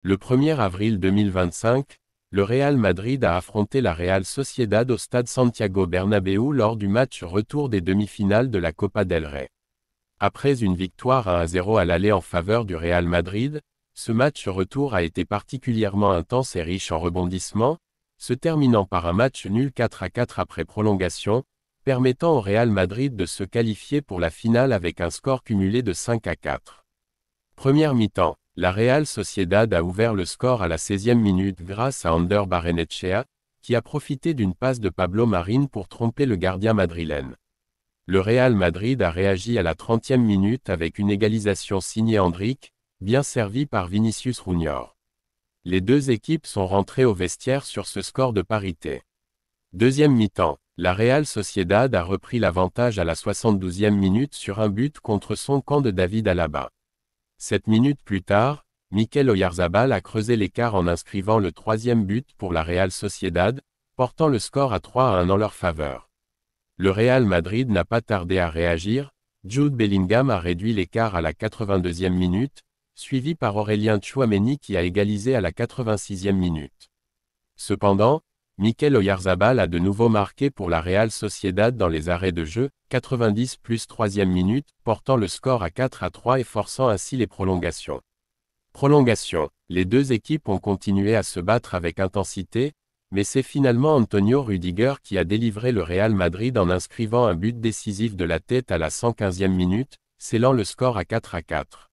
Le 1er avril 2025, le Real Madrid a affronté la Real Sociedad au stade Santiago Bernabéu lors du match retour des demi-finales de la Copa del Rey. Après une victoire 1-0 à l'aller en faveur du Real Madrid, ce match retour a été particulièrement intense et riche en rebondissements, se terminant par un match nul 4-4 après prolongation, permettant au Real Madrid de se qualifier pour la finale avec un score cumulé de 5-4. Première mi-temps, la Real Sociedad a ouvert le score à la 16e minute grâce à Ander Barrenechea, qui a profité d'une passe de Pablo Marín pour tromper le gardien madrilène. Le Real Madrid a réagi à la 30e minute avec une égalisation signée Endrick, bien servie par Vinicius Junior. Les deux équipes sont rentrées au vestiaire sur ce score de parité. Deuxième mi-temps, la Real Sociedad a repris l'avantage à la 72e minute sur un but contre son camp de David Alaba. 7 minutes plus tard, Mikel Oyarzabal a creusé l'écart en inscrivant le troisième but pour la Real Sociedad, portant le score à 3-1 en leur faveur. Le Real Madrid n'a pas tardé à réagir, Jude Bellingham a réduit l'écart à la 82e minute, suivi par Aurélien Tchouaméni qui a égalisé à la 86e minute. Cependant, Mikel Oyarzabal a de nouveau marqué pour la Real Sociedad dans les arrêts de jeu, 90 plus 3e minute, portant le score à 4-3 et forçant ainsi les prolongations. Prolongation. Les deux équipes ont continué à se battre avec intensité, mais c'est finalement Antonio Rüdiger qui a délivré le Real Madrid en inscrivant un but décisif de la tête à la 115e minute, scellant le score à 4-4.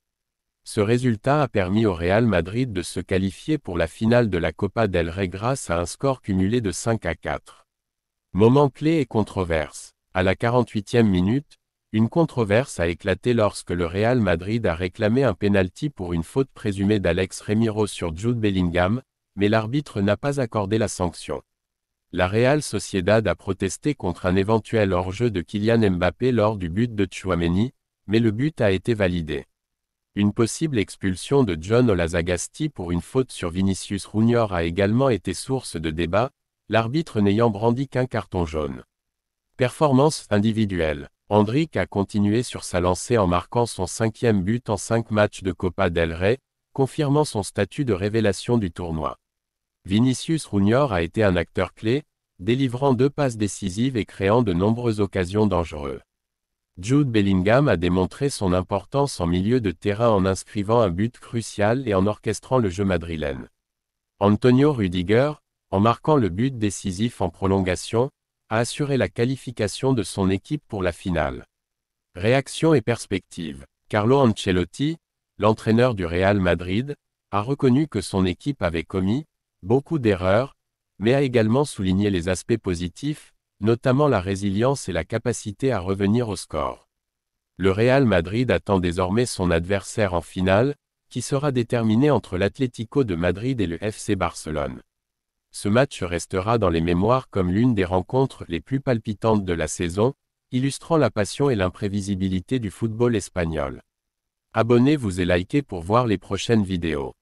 Ce résultat a permis au Real Madrid de se qualifier pour la finale de la Copa del Rey grâce à un score cumulé de 5-4. Moment clé et controverse. À la 48e minute, une controverse a éclaté lorsque le Real Madrid a réclamé un pénalty pour une faute présumée d'Alex Remiro sur Jude Bellingham, mais l'arbitre n'a pas accordé la sanction. La Real Sociedad a protesté contre un éventuel hors-jeu de Kylian Mbappé lors du but de Tchouaméni, mais le but a été validé. Une possible expulsion de John Olazagasti pour une faute sur Vinicius Junior a également été source de débat, l'arbitre n'ayant brandi qu'un carton jaune. Performance individuelle. Endrick a continué sur sa lancée en marquant son 5e but en 5 matchs de Copa del Rey, confirmant son statut de révélation du tournoi. Vinicius Junior a été un acteur clé, délivrant 2 passes décisives et créant de nombreuses occasions dangereuses. Jude Bellingham a démontré son importance en milieu de terrain en inscrivant un but crucial et en orchestrant le jeu madrilène. Antonio Rüdiger, en marquant le but décisif en prolongation, a assuré la qualification de son équipe pour la finale. Réaction et perspective. Carlo Ancelotti, l'entraîneur du Real Madrid, a reconnu que son équipe avait commis beaucoup d'erreurs, mais a également souligné les aspects positifs, notamment la résilience et la capacité à revenir au score. Le Real Madrid attend désormais son adversaire en finale, qui sera déterminé entre l'Atlético de Madrid et le FC Barcelone. Ce match restera dans les mémoires comme l'une des rencontres les plus palpitantes de la saison, illustrant la passion et l'imprévisibilité du football espagnol. Abonnez-vous et likez pour voir les prochaines vidéos.